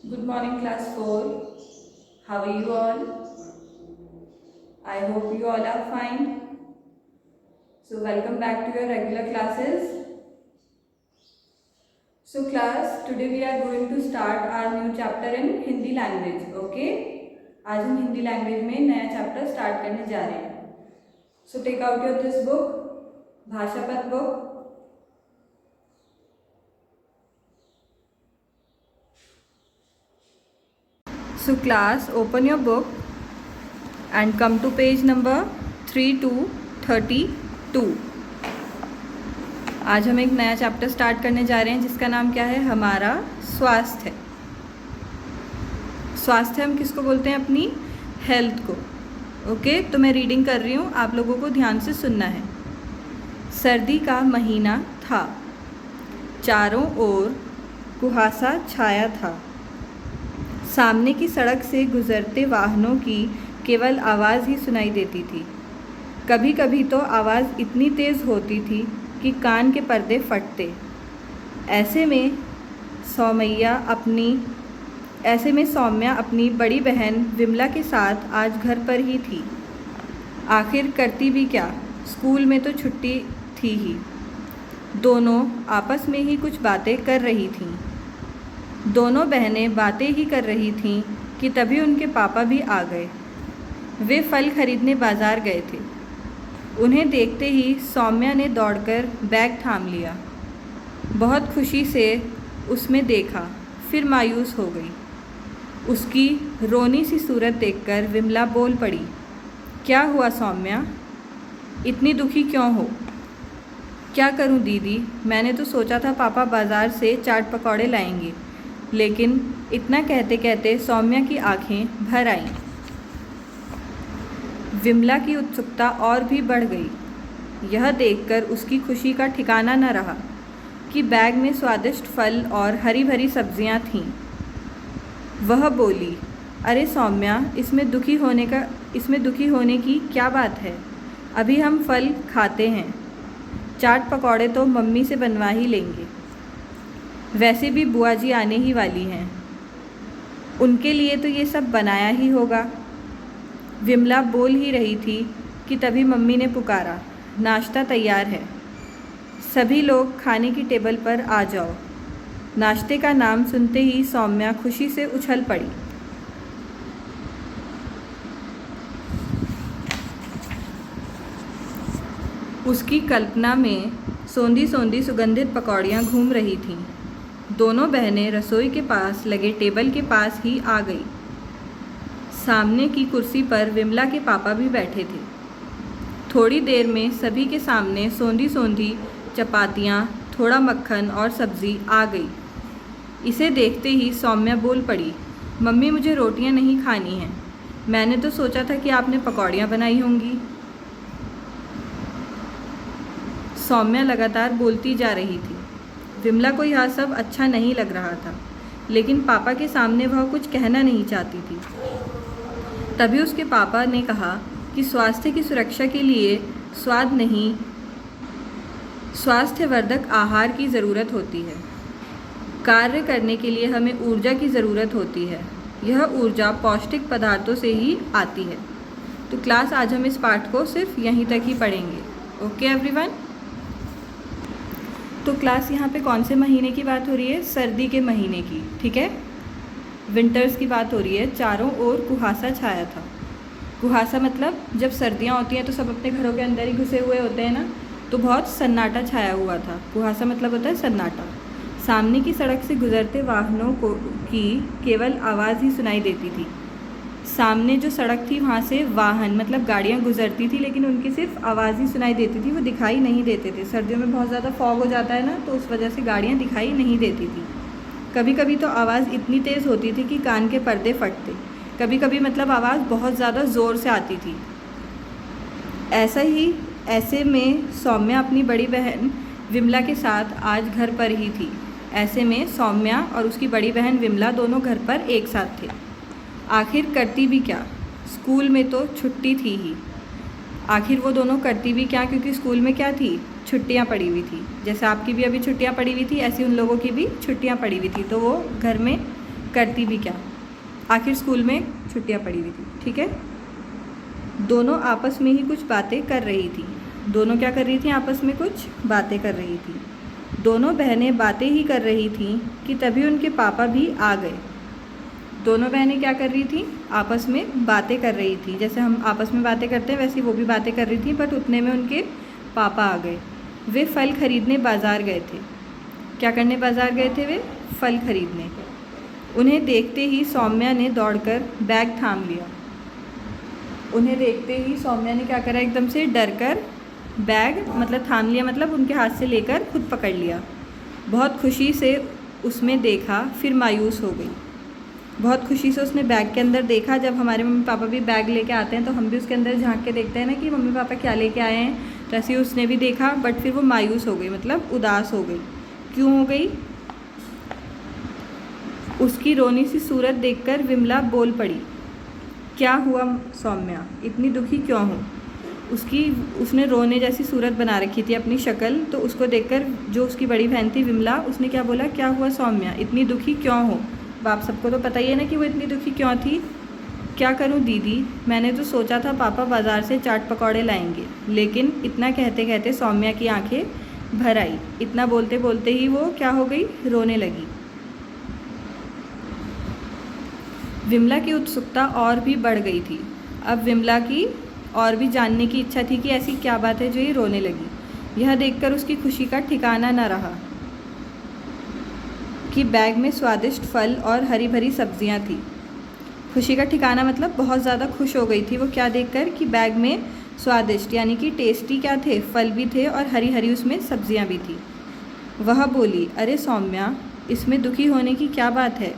Good morning, class 4. How are you all? I hope you all are fine. So, welcome back to your regular classes. So, class, today we are going to start our new chapter in Hindi language. Okay? आज हम Hindi language में नया chapter start करने जा रहे हैं. So, take out your this book, भाषापद book. So, class, open your book and come to page number 3 to 32. आज हम एक नया चैप्टर स्टार्ट करने जा रहे हैं जिसका नाम क्या है? हमारा स्वास्थ्य. स्वास्थ्य हम किसको बोलते हैं? अपनी हेल्थ को. ओके, तो मैं रीडिंग कर रही हूँ, आप लोगों को ध्यान से सुनना है. सर्दी का महीना था, चारों ओर कुहासा छाया था. सामने की सड़क से गुजरते वाहनों की केवल आवाज़ ही सुनाई देती थी. कभी कभी तो आवाज़ इतनी तेज़ होती थी कि कान के पर्दे फटते. ऐसे में सौम्या अपनी बड़ी बहन विमला के साथ आज घर पर ही थी. आखिर करती भी क्या, स्कूल में तो छुट्टी थी ही. दोनों आपस में ही कुछ बातें कर रही थीं. दोनों बहनें बातें ही कर रही थीं कि तभी उनके पापा भी आ गए. वे फल खरीदने बाज़ार गए थे. उन्हें देखते ही सौम्या ने दौड़कर बैग थाम लिया. बहुत खुशी से उसमें देखा, फिर मायूस हो गई. उसकी रोनी सी सूरत देखकर विमला बोल पड़ी, क्या हुआ सौम्या, इतनी दुखी क्यों हो? क्या करूं दीदी, मैंने तो सोचा था पापा बाज़ार से चाट पकौड़े लाएंगे. लेकिन इतना कहते कहते सौम्या की आंखें भर आईं. विमला की उत्सुकता और भी बढ़ गई. यह देखकर उसकी खुशी का ठिकाना न रहा कि बैग में स्वादिष्ट फल और हरी भरी सब्जियां थीं. वह बोली, अरे सौम्या, इसमें दुखी होने की क्या बात है? अभी हम फल खाते हैं. चाट पकौड़े तो मम्मी से बनवा ही लेंगे. वैसे भी बुआ जी आने ही वाली हैं, उनके लिए तो ये सब बनाया ही होगा. विमला बोल ही रही थी कि तभी मम्मी ने पुकारा, नाश्ता तैयार है, सभी लोग खाने की टेबल पर आ जाओ. नाश्ते का नाम सुनते ही सौम्या खुशी से उछल पड़ी. उसकी कल्पना में सोंधी सोंधी सुगंधित पकौड़ियाँ घूम रही थीं. दोनों बहनें रसोई के पास लगे टेबल के पास ही आ गई. सामने की कुर्सी पर विमला के पापा भी बैठे थे. थोड़ी देर में सभी के सामने सोंधी सोंधी चपातियाँ, थोड़ा मक्खन और सब्ज़ी आ गई. इसे देखते ही सौम्या बोल पड़ी, मम्मी मुझे रोटियां नहीं खानी हैं, मैंने तो सोचा था कि आपने पकौड़ियाँ बनाई होंगी. सौम्या लगातार बोलती जा रही थी. विमला को यह सब अच्छा नहीं लग रहा था, लेकिन पापा के सामने वह कुछ कहना नहीं चाहती थी. तभी उसके पापा ने कहा कि स्वास्थ्य की सुरक्षा के लिए स्वाद नहीं, स्वास्थ्यवर्धक आहार की ज़रूरत होती है. कार्य करने के लिए हमें ऊर्जा की ज़रूरत होती है. यह ऊर्जा पौष्टिक पदार्थों से ही आती है. तो क्लास, आज हम इस पाठ को सिर्फ यहीं तक ही पढ़ेंगे. Okay everyone. तो क्लास, यहाँ पे कौन से महीने की बात हो रही है? सर्दी के महीने की. ठीक है, विंटर्स की बात हो रही है. चारों ओर कुहासा छाया था. कुहासा मतलब जब सर्दियाँ होती हैं तो सब अपने घरों के अंदर ही घुसे हुए होते हैं ना, तो बहुत सन्नाटा छाया हुआ था. कुहासा मतलब होता है सन्नाटा. सामने की सड़क से गुजरते वाहनों की केवल आवाज़ ही सुनाई देती थी. सामने जो सड़क थी वहाँ से वाहन मतलब गाड़ियाँ गुजरती थी, लेकिन उनकी सिर्फ आवाज़ ही सुनाई देती थी, वो दिखाई नहीं देते थे. सर्दियों में बहुत ज़्यादा फॉग हो जाता है ना, तो उस वजह से गाड़ियाँ दिखाई नहीं देती थी. कभी कभी तो आवाज़ इतनी तेज़ होती थी कि कान के पर्दे फटते. कभी कभी मतलब आवाज़ बहुत ज़्यादा ज़ोर से आती थी. ऐसे में सौम्या अपनी बड़ी बहन विमला के साथ आज घर पर ही थी. ऐसे में सौम्या और उसकी बड़ी बहन विमला दोनों घर पर एक साथ थे. आखिर करती भी क्या, स्कूल में तो छुट्टी थी ही. आखिर वो दोनों करती भी क्या, क्योंकि स्कूल में क्या थी, छुट्टियां पड़ी हुई थी. जैसे आपकी भी अभी छुट्टियां पड़ी हुई थी, ऐसी उन लोगों की भी छुट्टियां पड़ी हुई थी. तो वो घर में करती भी क्या। आखिर स्कूल में छुट्टियां पड़ी हुई थी, ठीक है। दोनों आपस में ही कुछ बातें कर रही थी। दोनों क्या कर रही थी, आपस में कुछ बातें कर रही थी। दोनों बहनें बातें ही कर रही थीं कि तभी उनके पापा भी आ गए। दोनों बहनें क्या कर रही थी, आपस में बातें कर रही थी। जैसे हम आपस में बातें करते हैं वैसे वो भी बातें कर रही थी, बट उतने में उनके पापा आ गए। वे फल खरीदने बाज़ार गए थे। क्या करने बाज़ार गए थे वे, फल खरीदने। उन्हें देखते ही सौम्या ने दौड़कर बैग थाम लिया। उन्हें देखते ही सौम्या ने क्या करा, एकदम से डरकर बैग मतलब थाम लिया, मतलब उनके हाथ से लेकर खुद पकड़ लिया। बहुत खुशी से उसमें देखा, फिर मायूस हो गई। बहुत खुशी से उसने बैग के अंदर देखा। जब हमारे मम्मी पापा भी बैग लेके आते हैं तो हम भी उसके अंदर झांक के देखते हैं ना कि मम्मी पापा क्या लेके आए हैं, तो ऐसे ही उसने भी देखा, बट फिर वो मायूस हो गई, मतलब उदास हो गई। क्यों हो गई, उसकी रोनी सी सूरत देखकर विमला बोल पड़ी, क्या हुआ सौम्या, इतनी दुखी क्यों हो। उसने रोने जैसी सूरत बना रखी थी अपनी शक्ल, तो उसको देखकर जो उसकी बड़ी बहन थी विमला, उसने क्या बोला, क्या हुआ सौम्या, इतनी दुखी क्यों हो। बाप सबको तो पता ही है ना कि वो इतनी दुखी क्यों थी। क्या करूं दीदी, मैंने तो सोचा था पापा बाज़ार से चाट पकौड़े लाएंगे, लेकिन इतना कहते कहते सौम्या की आंखें भर आई। इतना बोलते बोलते ही वो क्या हो गई, रोने लगी। विमला की उत्सुकता और भी बढ़ गई थी। अब विमला की और भी जानने की इच्छा थी कि ऐसी क्या बात है जो ये रोने लगी। यह देखकर उसकी खुशी का ठिकाना न रहा कि बैग में स्वादिष्ट फल और हरी भरी सब्जियां थी। खुशी का ठिकाना मतलब बहुत ज़्यादा खुश हो गई थी वो क्या देखकर कि बैग में स्वादिष्ट यानी कि टेस्टी क्या थे, फल भी थे और हरी हरी उसमें सब्जियां भी थी। वह बोली, अरे सौम्या, इसमें दुखी होने की क्या बात है।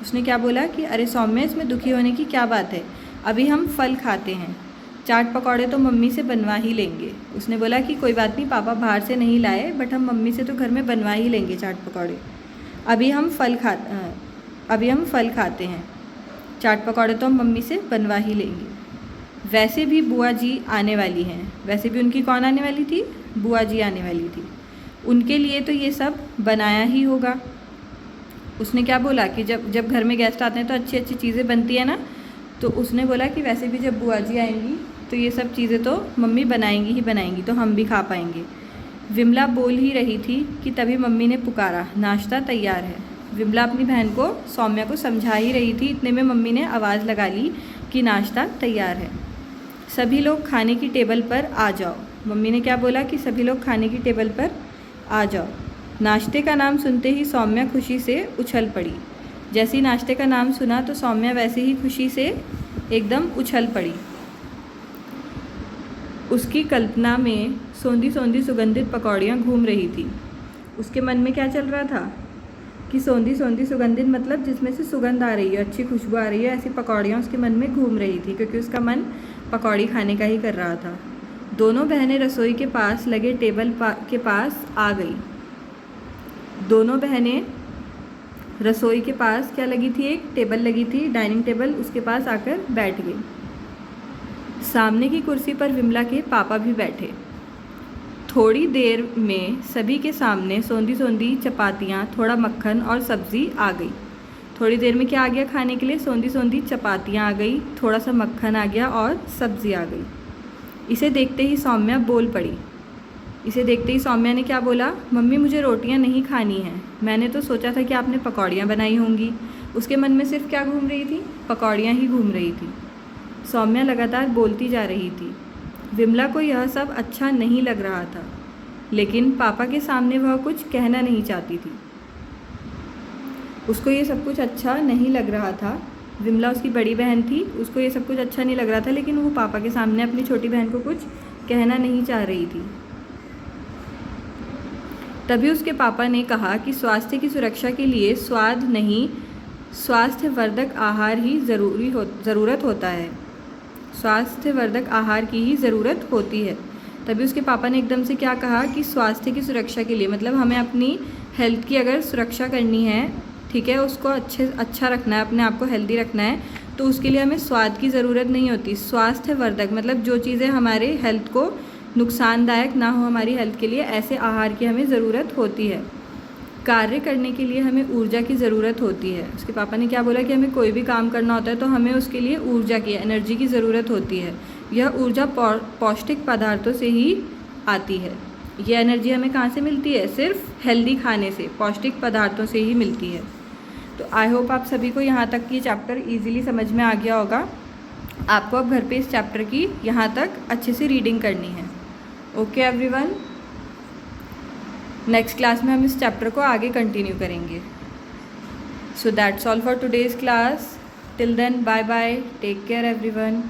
उसने क्या बोला कि अरे सौम्या, इसमें दुखी होने की क्या बात है, अभी हम फल खाते हैं, चाट पकौड़े तो मम्मी से बनवा ही लेंगे। उसने बोला कि कोई बात नहीं, पापा बाहर से नहीं लाए, बट हम मम्मी से तो घर में बनवा ही लेंगे चाट पकौड़े। अभी हम फल खाते हैं, चाट पकौड़े तो हम मम्मी से बनवा ही लेंगे। वैसे भी बुआ जी आने वाली हैं। वैसे भी उनकी कौन आने वाली थी, बुआ जी आने वाली थी, उनके लिए तो ये सब बनाया ही होगा। उसने क्या बोला कि जब घर में गेस्ट आते हैं तो अच्छी अच्छी चीज़ें बनती है ना, तो उसने बोला कि वैसे भी जब बुआ जी आएंगी तो ये सब चीज़ें तो मम्मी बनाएंगी ही बनाएंगी, तो हम भी खा पाएंगे। विमला बोल ही रही थी कि तभी मम्मी ने पुकारा, नाश्ता तैयार है। विमला अपनी बहन को, सौम्या को समझा ही रही थी, इतने में मम्मी ने आवाज़ लगा ली कि नाश्ता तैयार है, सभी लोग खाने की टेबल पर आ जाओ। मम्मी ने क्या बोला कि सभी लोग खाने की टेबल पर आ जाओ। नाश्ते का नाम सुनते ही सौम्या खुशी से उछल पड़ी। जैसे ही नाश्ते का नाम सुना तो सौम्या वैसे ही खुशी से एकदम उछल पड़ी। उसकी कल्पना में सौंधी सौंधी सुगंधित पकौड़ियाँ घूम रही थी। उसके मन में क्या चल रहा था कि सौंधी सौंधी सुगंधित मतलब जिसमें से सुगंध आ रही है, अच्छी खुशबू आ रही है, ऐसी पकौड़ियाँ उसके मन में घूम रही थी, क्योंकि उसका मन पकौड़ी खाने का ही कर रहा था। दोनों बहनें रसोई के पास लगे टेबल के पास आ गई। दोनों बहनें रसोई के पास क्या लगी थी, एक टेबल लगी थी, डाइनिंग टेबल, उसके पास आकर बैठ गई। सामने की कुर्सी पर विमला के पापा भी बैठे। थोड़ी देर में सभी के सामने सौंधी सौंधी चपातियाँ, थोड़ा मक्खन और सब्ज़ी आ गई। थोड़ी देर में क्या आ गया खाने के लिए, सौंधी सौंधी चपातियाँ आ गई, थोड़ा सा मक्खन आ गया और सब्ज़ी आ गई। इसे देखते ही सौम्या बोल पड़ी। इसे देखते ही सौम्या ने क्या बोला, मम्मी मुझे रोटियां नहीं खानी हैं, मैंने तो सोचा था कि आपने पकौड़ियाँ बनाई होंगी। उसके मन में सिर्फ क्या घूम रही थी, पकौड़ियाँ ही घूम रही थी। सौम्या लगातार बोलती जा रही थी। विमला को यह सब अच्छा नहीं लग रहा था, लेकिन पापा के सामने वह कुछ कहना नहीं चाहती थी। उसको ये सब कुछ अच्छा नहीं लग रहा था। विमला उसकी बड़ी बहन थी, उसको ये सब कुछ अच्छा नहीं लग रहा था, लेकिन वो पापा के सामने अपनी छोटी बहन को कुछ कहना नहीं चाह रही थी। तभी उसके पापा ने कहा कि स्वास्थ्य की सुरक्षा के लिए स्वाद नहीं, स्वास्थ्यवर्धक आहार ही ज़रूरत होता है। स्वास्थ्यवर्धक आहार की ही ज़रूरत होती है। तभी उसके पापा ने एकदम से क्या कहा कि स्वास्थ्य की सुरक्षा के लिए मतलब हमें अपनी हेल्थ की अगर सुरक्षा करनी है, ठीक है, उसको अच्छा रखना है, अपने आप को हेल्दी रखना है, तो उसके लिए हमें स्वाद की ज़रूरत नहीं होती। स्वास्थ्यवर्धक मतलब जो चीज़ें हमारे हेल्थ को नुकसानदायक ना हो हमारी हेल्थ के लिए, ऐसे आहार की हमें ज़रूरत होती है। कार्य करने के लिए हमें ऊर्जा की ज़रूरत होती है। उसके पापा ने क्या बोला कि हमें कोई भी काम करना होता है तो हमें उसके लिए ऊर्जा की, एनर्जी की ज़रूरत होती है। यह ऊर्जा पौष्टिक पदार्थों से ही आती है। यह एनर्जी हमें कहाँ से मिलती है? सिर्फ हेल्दी खाने से, पौष्टिक पदार्थों से ही मिलती है। तो आई होप आप सभी को यहाँ तक की चैप्टर ईजिली समझ में आ गया होगा। आपको अब घर पे इस चैप्टर की यहाँ तक अच्छे से रीडिंग करनी है। ओके एवरीवन, नेक्स्ट क्लास में हम इस चैप्टर को आगे कंटिन्यू करेंगे। So that's all for today's class. Till then, bye bye, take care everyone.